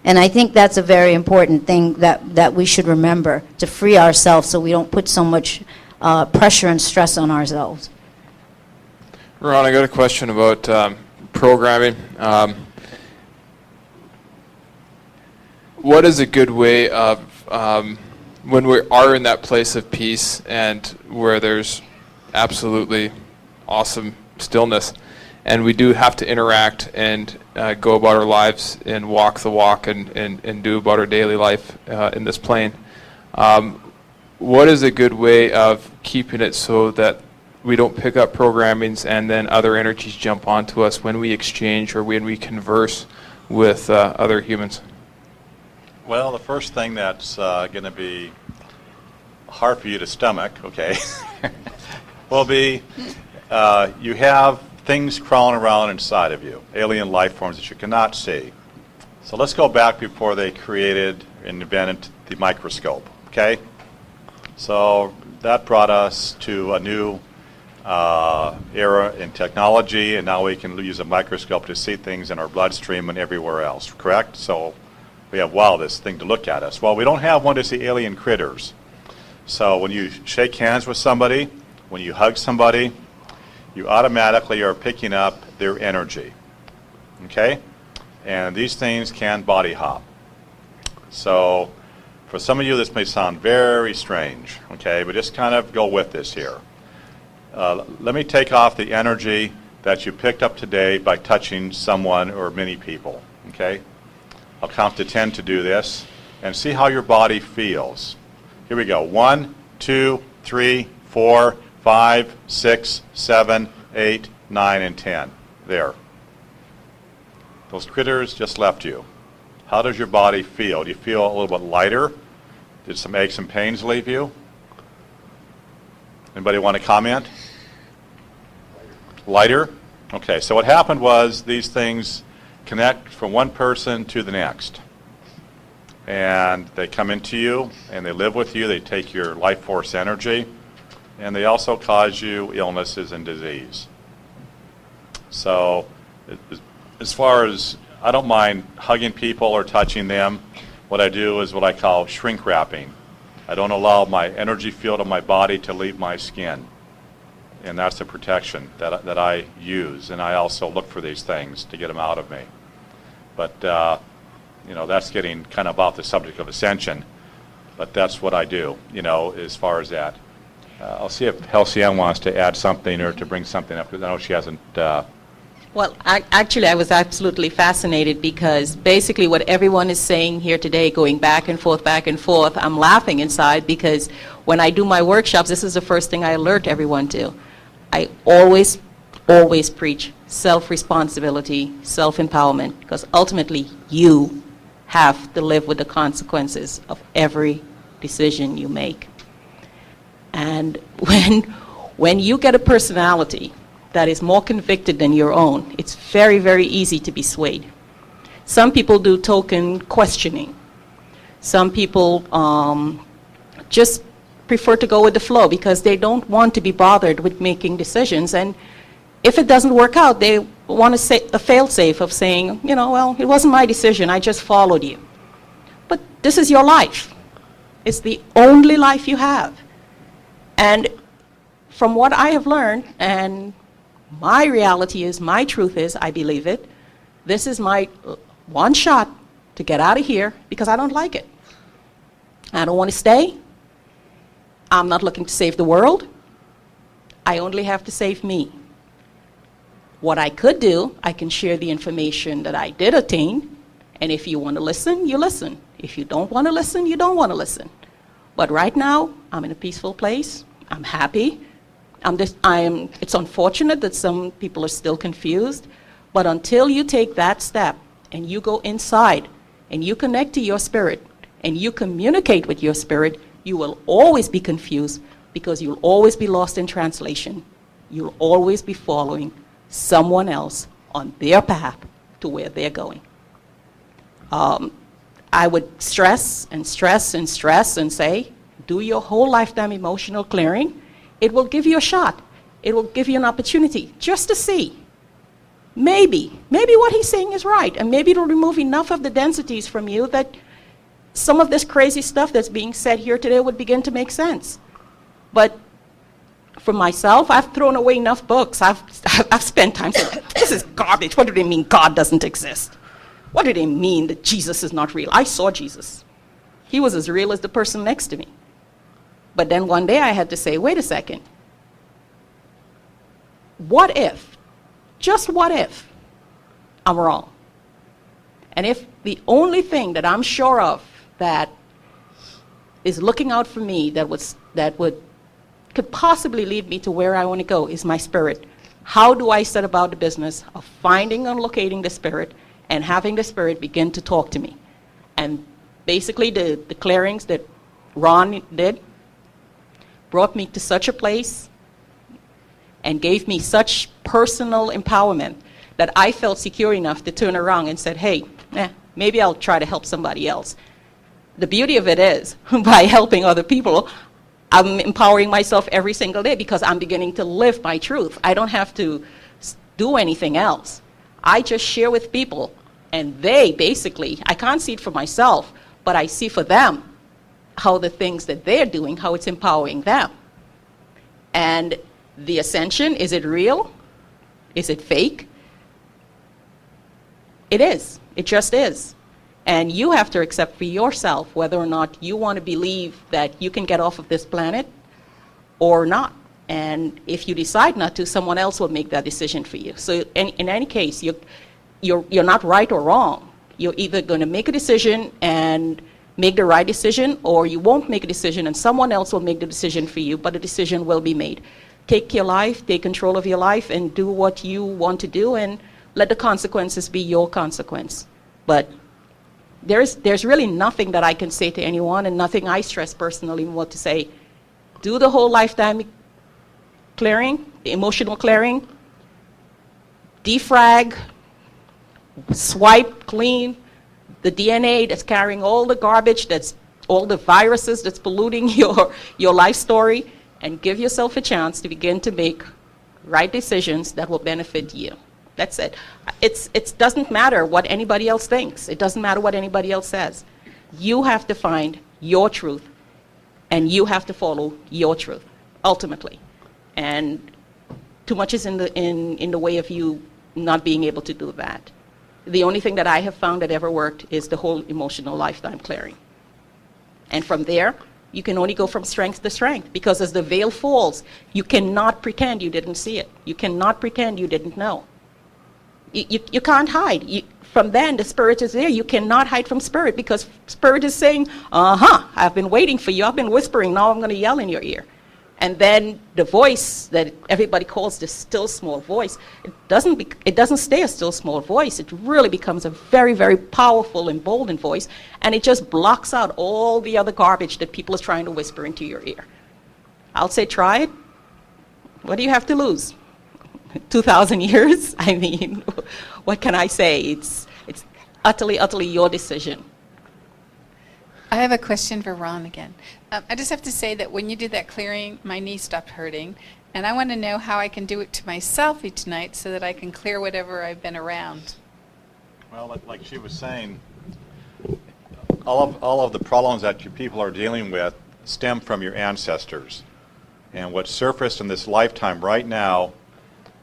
And I think that's a very important thing that we should remember, to free ourselves so we don't put so much pressure and stress on ourselves. Ron, I got a question about programming. What is a good way of, when we are in that place of peace and where there's absolutely awesome stillness, and we do have to interact and go about our lives and walk the walk and do about our daily life in this plane, what is a good way of keeping it so that we don't pick up programmings and then other energies jump onto us when we exchange or when we converse with other humans? Well, the first thing that's going to be hard for you to stomach, okay, will be you have things crawling around inside of you, alien life forms that you cannot see. So let's go back before they created and invented the microscope, okay? So that brought us to a new era in technology, and now we can use a microscope to see things in our bloodstream and everywhere else, correct? So we have, wow, this thing to look at us. Well, we don't have one to see alien critters. So when you shake hands with somebody, when you hug somebody, you automatically are picking up their energy, okay? And these things can body hop. So for some of you, this may sound very strange, okay, but just kind of go with this here. Let me take off the energy that you picked up today by touching someone or many people, okay? I'll count to 10 to do this, and see how your body feels. Here we go. 1, 2, 3, 4, 5, 6, 7, 8, 9, and 10. There. Those critters just left you. How does your body feel? Do you feel a little bit lighter? Did some aches and pains leave you? Anybody want to comment? Lighter? Okay, so what happened was these things connect from one person to the next. And they come into you, and they live with you. They take your life force energy, and they also cause you illnesses and disease. So as far as, I don't mind hugging people or touching them. What I do is what I call shrink wrapping. I don't allow my energy field of my body to leave my skin. And that's the protection that I use. And I also look for these things to get them out of me. But, you know, that's getting kind of off the subject of Ascension. But that's what I do, you know, as far as that. I'll see if Halcyon wants to add something or to bring something up, because I know she hasn't. Well, actually, I was absolutely fascinated, because basically what everyone is saying here today, going back and forth, I'm laughing inside, because when I do my workshops, this is the first thing I alert everyone to. I always preach self-responsibility, self-empowerment, because ultimately you have to live with the consequences of every decision you make. And when you get a personality that is more convicted than your own, it's very, very easy to be swayed. Some people do token questioning. Some people just prefer to go with the flow because they don't want to be bothered with making decisions. And if it doesn't work out, they want to say a fail-safe of saying, you know, well, it wasn't my decision, I just followed you. But this is your life. It's the only life you have. And from what I have learned, and my reality is, my truth is, I believe it, this is my one shot to get out of here, because I don't like it. I don't want to stay. I'm not looking to save the world. I only have to save me. What I could do, I can share the information that I did attain, and if you want to listen, you listen. If you don't want to listen, you don't want to listen. But right now, I'm in a peaceful place. I'm happy. It's unfortunate that some people are still confused, but until you take that step and you go inside and you connect to your spirit and you communicate with your spirit, you will always be confused, because you'll always be lost in translation. You'll always be following someone else on their path to where they're going. I would stress and stress and stress and say, do your whole lifetime emotional clearing. It will give you a shot. It will give you an opportunity just to see. maybe what he's saying is right, and maybe it'll remove enough of the densities from you that some of this crazy stuff that's being said here today would begin to make sense. But for myself, I've thrown away enough books. I've spent time saying, this is garbage. What do they mean God doesn't exist? What do they mean that Jesus is not real? I saw Jesus. He was as real as the person next to me. But then one day I had to say, wait a second. What if, just what if, I'm wrong? And if the only thing that I'm sure of that is looking out for me could possibly lead me to where I want to go is my spirit, how do I set about the business of finding and locating the spirit and having the spirit begin to talk to me? And basically the clearings that Ron did brought me to such a place and gave me such personal empowerment that I felt secure enough to turn around and said, hey, maybe I'll try to help somebody else. The beauty of it is, by helping other people, I'm empowering myself every single day because I'm beginning to live my truth. I don't have to do anything else. I just share with people, and they basically, I can't see it for myself, but I see for them how the things that they're doing, how it's empowering them. And the ascension, is it real? Is it fake? It is. It just is. And you have to accept for yourself whether or not you want to believe that you can get off of this planet or not. And if you decide not to, someone else will make that decision for you. So in any case, you're not right or wrong. You're either going to make a decision and make the right decision, or you won't make a decision and someone else will make the decision for you, but a decision will be made. Take your life, take control of your life, and do what you want to do, and let the consequences be your consequence. But there's really nothing that I can say to anyone, and nothing I stress personally more to say. Do the whole lifetime clearing, the emotional clearing, defrag, swipe clean the DNA that's carrying all the garbage, that's all the viruses that's polluting your life story, and give yourself a chance to begin to make right decisions that will benefit you. That's it. It doesn't matter what anybody else thinks. It doesn't matter what anybody else says. You have to find your truth, and you have to follow your truth, ultimately. And too much is in the way of you not being able to do that. The only thing that I have found that ever worked is the whole emotional lifetime clearing. And from there, you can only go from strength to strength, because as the veil falls, you cannot pretend you didn't see it. You cannot pretend you didn't know. You can't hide. From then, the spirit is there. You cannot hide from spirit, because spirit is saying, I've been waiting for you. I've been whispering. Now I'm going to yell in your ear. And then the voice that everybody calls the still small voice, it doesn't stay a still small voice. It really becomes a very, very powerful, emboldened voice, and it just blocks out all the other garbage that people are trying to whisper into your ear. I'll say try it. What do you have to lose? 2,000 years? I mean, what can I say? It's utterly, utterly your decision. I have a question for Ron again. I just have to say that when you did that clearing, my knee stopped hurting, and I want to know how I can do it to myself each night so that I can clear whatever I've been around. Well, like she was saying, all of the problems that you people are dealing with stem from your ancestors. And what's surfaced in this lifetime right now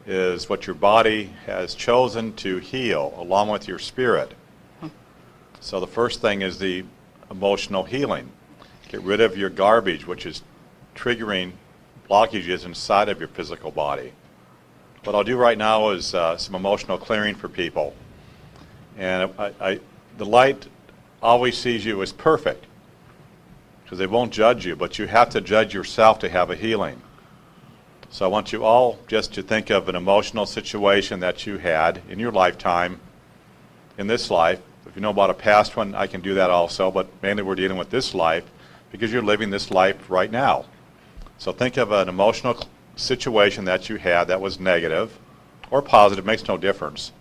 is what your body has chosen to heal, along with your spirit. So the first thing is the emotional healing. Get rid of your garbage, which is triggering blockages inside of your physical body. What I'll do right now is some emotional clearing for people. And the light always sees you as perfect, because they won't judge you, but you have to judge yourself to have a healing. So I want you all just to think of an emotional situation that you had in your lifetime, in this life. If you know about a past one, I can do that also, but mainly we're dealing with this life because you're living this life right now. So think of an emotional situation that you had that was negative or positive, makes no difference,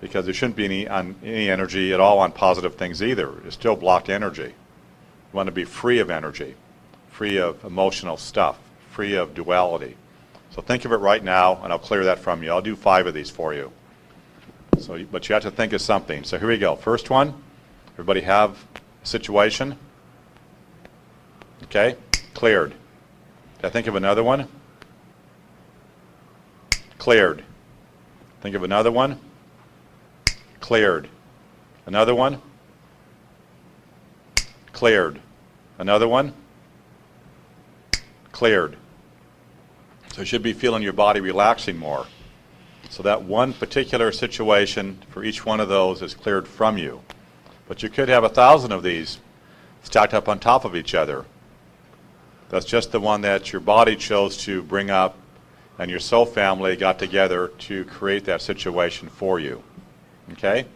because there shouldn't be any energy at all on positive things either. It's still blocked energy. You want to be free of energy, free of emotional stuff, free of duality. So think of it right now, and I'll clear that from you. I'll do 5 of these for you. So, but you have to think of something. So here we go. First one, everybody have a situation? Okay, cleared. Did I think of another one? Cleared. Think of another one? Cleared. Another one? Cleared. Another one? Cleared. So you should be feeling your body relaxing more. So that one particular situation for each one of those is cleared from you. But you could have 1,000 of these stacked up on top of each other. That's just the one that your body chose to bring up, and your soul family got together to create that situation for you. Okay?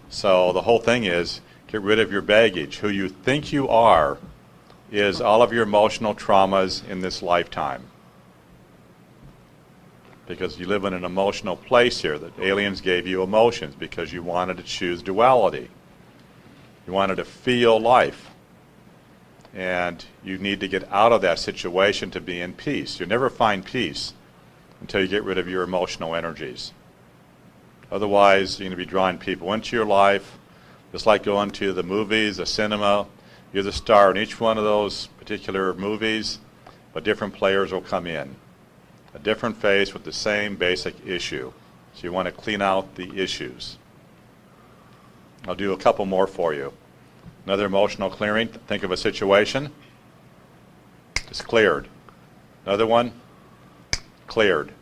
So the whole thing is, get rid of your baggage. Who you think you are is all of your emotional traumas in this lifetime. Because you live in an emotional place here. The aliens gave you emotions because you wanted to choose duality. You wanted to feel life. And you need to get out of that situation to be in peace. You'll never find peace until you get rid of your emotional energies. Otherwise, you're going to be drawing people into your life, just like going to the movies, the cinema. You're the star in each one of those particular movies, but different players will come in. A different face with the same basic issue. So you want to clean out the issues. I'll do a couple more for you. Another emotional clearing. Think of a situation. It's cleared. Another one. Cleared.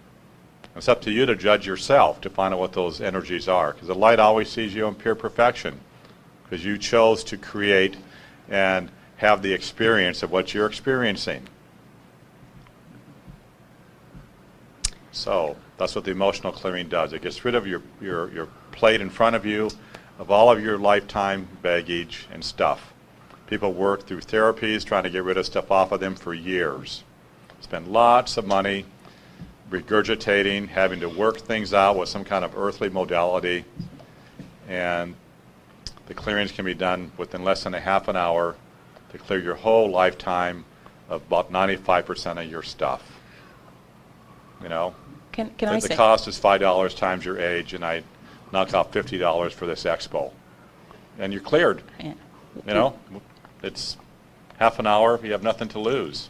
It's up to you to judge yourself to find out what those energies are. Because the light always sees you in pure perfection. Because you chose to create and have the experience of what you're experiencing. So that's what the emotional clearing does. It gets rid of your plate in front of you of all of your lifetime baggage and stuff. People work through therapies trying to get rid of stuff off of them for years. Spend lots of money regurgitating, having to work things out with some kind of earthly modality. And the clearings can be done within less than a half an hour to clear your whole lifetime of about 95% of your stuff. You know? Can I The say? cost is $5 times your age, and I knock off $50 for this expo. And you're cleared. Yeah. You know? It's half an hour, you have nothing to lose.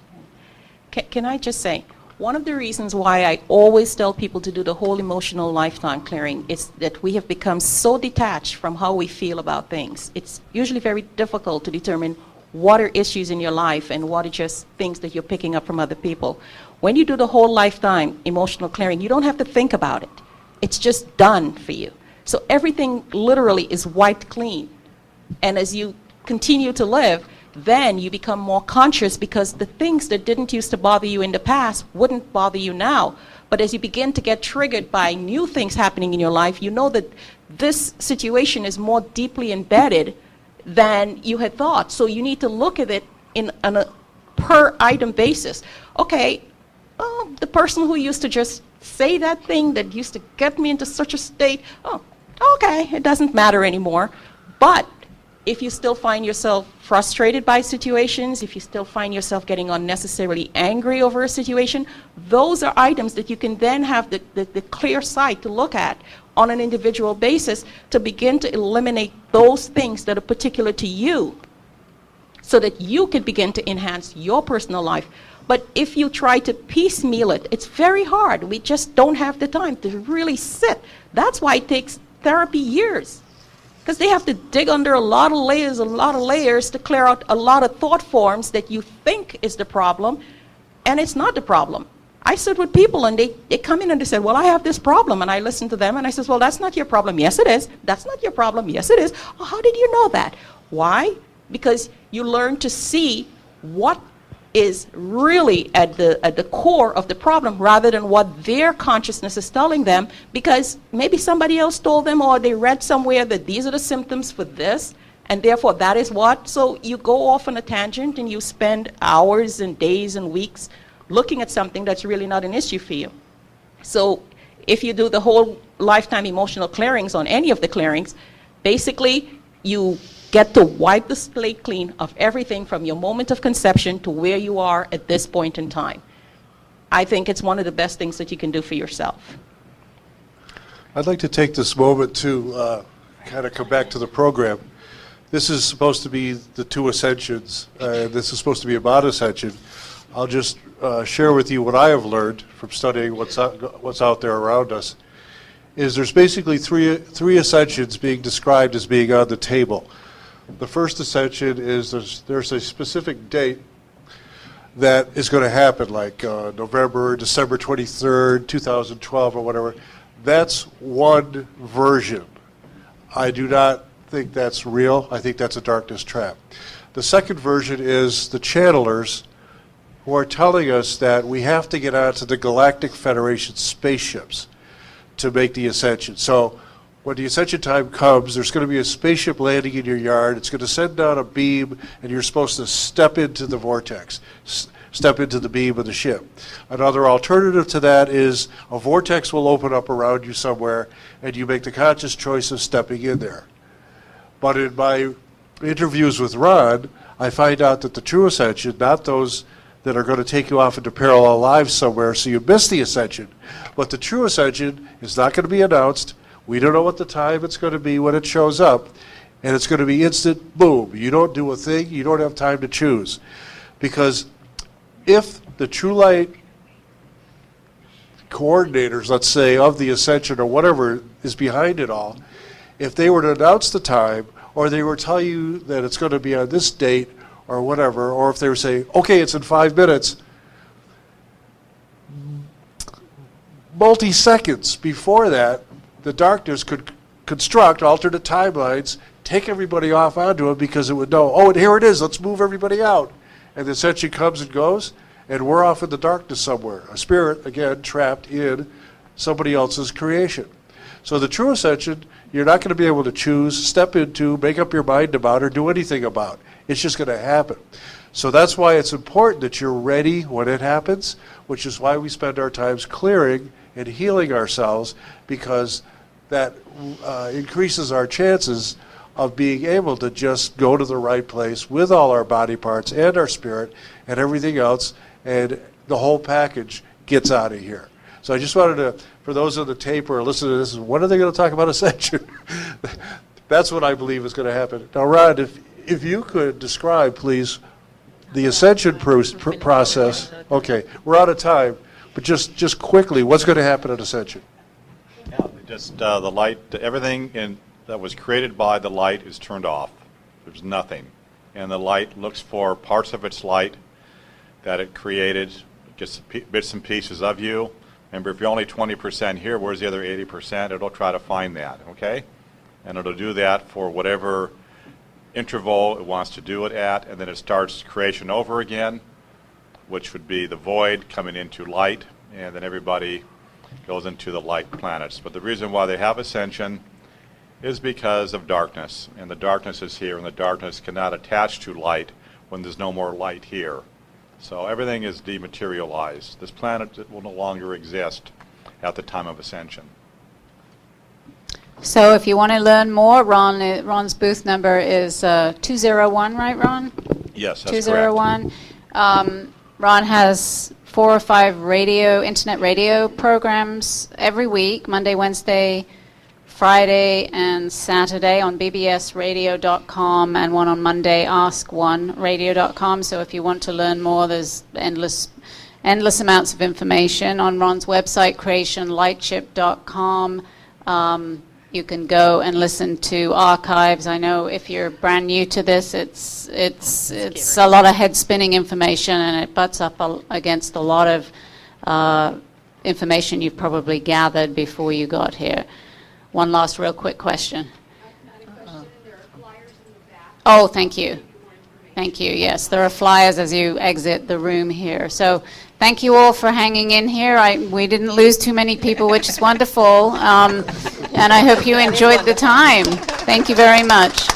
Can I just say, one of the reasons why I always tell people to do the whole emotional lifetime clearing is that we have become so detached from how we feel about things. It's usually very difficult to determine what are issues in your life and what are just things that you're picking up from other people. When you do the whole lifetime emotional clearing, you don't have to think about it. It's just done for you. So everything literally is wiped clean. And as you continue to live, then you become more conscious because the things that didn't used to bother you in the past wouldn't bother you now. But as you begin to get triggered by new things happening in your life, you know that this situation is more deeply embedded than you had thought. So you need to look at it on a per item basis. Okay, the person who used to just say that thing that used to get me into such a state, okay, it doesn't matter anymore. But if you still find yourself frustrated by situations, if you still find yourself getting unnecessarily angry over a situation, those are items that you can then have the clear sight to look at on an individual basis to begin to eliminate those things that are particular to you so that you can begin to enhance your personal life. But if you try to piecemeal it, it's very hard. We just don't have the time to really sit. That's why it takes therapy years. Because they have to dig under a lot of layers to clear out a lot of thought forms that you think is the problem, and it's not the problem. I sit with people and they come in and they said, well, I have this problem, and I listen to them and I says, well, that's not your problem. Yes, it is. That's not your problem. Yes, it is. Oh, how did you know that? Why? Because you learn to see what is really at the core of the problem rather than what their consciousness is telling them, because maybe somebody else told them or they read somewhere that these are the symptoms for this and therefore that is what. So you go off on a tangent and you spend hours and days and weeks looking at something that's really not an issue for you. So if you do the whole lifetime emotional clearings on any of the clearings, basically you get to wipe the slate clean of everything from your moment of conception to where you are at this point in time. I think it's one of the best things that you can do for yourself. I'd like to take this moment to kind of come back to the program. This is supposed to be the two Ascensions, and this is supposed to be about Ascension. I'll just share with you what I have learned from studying what's out there around us. Is there's basically three Ascensions being described as being on the table. The first Ascension is there's a specific date that is going to happen, like November, December 23rd, 2012, or whatever. That's one version. I do not think that's real. I think that's a darkness trap. The second version is the channelers who are telling us that we have to get onto the Galactic Federation spaceships to make the Ascension. So when the Ascension time comes, there's going to be a spaceship landing in your yard. It's going to send down a beam, and you're supposed to step into the vortex, step into the beam of the ship. Another alternative to that is a vortex will open up around you somewhere, and you make the conscious choice of stepping in there. But in my interviews with Ron, I find out that the true Ascension, not those that are going to take you off into parallel lives somewhere so you miss the Ascension, but the true Ascension is not going to be announced. We don't know what the time it's going to be when it shows up, and it's going to be instant, boom. You don't do a thing. You don't have time to choose. Because if the true light coordinators, let's say, of the Ascension or whatever is behind it all, if they were to announce the time, or they were to tell you that it's going to be on this date or whatever, or if they were saying, okay, it's in 5 minutes, multi-seconds before that, the darkness could construct alternate timelines, take everybody off onto it because it would know, oh, and here it is, let's move everybody out. And the Ascension comes and goes, and we're off in the darkness somewhere. A spirit, again, trapped in somebody else's creation. So the true Ascension, you're not going to be able to choose, step into, make up your mind about, or do anything about. It's just going to happen. So that's why it's important that you're ready when it happens, which is why we spend our times clearing and healing ourselves, because that increases our chances of being able to just go to the right place with all our body parts and our spirit and everything else, and the whole package gets out of here. So I just wanted to, for those on the tape or listening to this, when are they going to talk about Ascension? That's what I believe is going to happen. Now, Rod, if you could describe, please, the Ascension process. Okay, we're out of time, but just quickly, what's going to happen at Ascension? Yeah, just the light, everything that was created by the light is turned off. There's nothing. And the light looks for parts of its light that it created, gets bits and pieces of you. Remember, if you're only 20% here, where's the other 80%? It'll try to find that, okay? And it'll do that for whatever interval it wants to do it at, and then it starts creation over again, which would be the void coming into light, and then everybody goes into the light planets. But the reason why they have Ascension is because of darkness, and the darkness is here, and the darkness cannot attach to light when there's no more light here. So everything is dematerialized. This planet will no longer exist at the time of Ascension. So if you want to learn more, Ron's booth number is 201, right, Ron? Yes, that's 201. Ron has 4 or 5 internet radio programs every week, Monday, Wednesday, Friday, and Saturday on bbsradio.com, and one on Monday, ask1radio.com. So if you want to learn more, there's endless amounts of information on Ron's website, creationlightship.com. You can go and listen to archives. I know if you're brand new to this, it's a lot of head-spinning information, and it butts up against a lot of information you've probably gathered before you got here. One last real quick question. Oh, thank you. Thank you. Yes, there are flyers as you exit the room here. So thank you all for hanging in here. We didn't lose too many people, which is wonderful. And I hope you enjoyed the time. Thank you very much.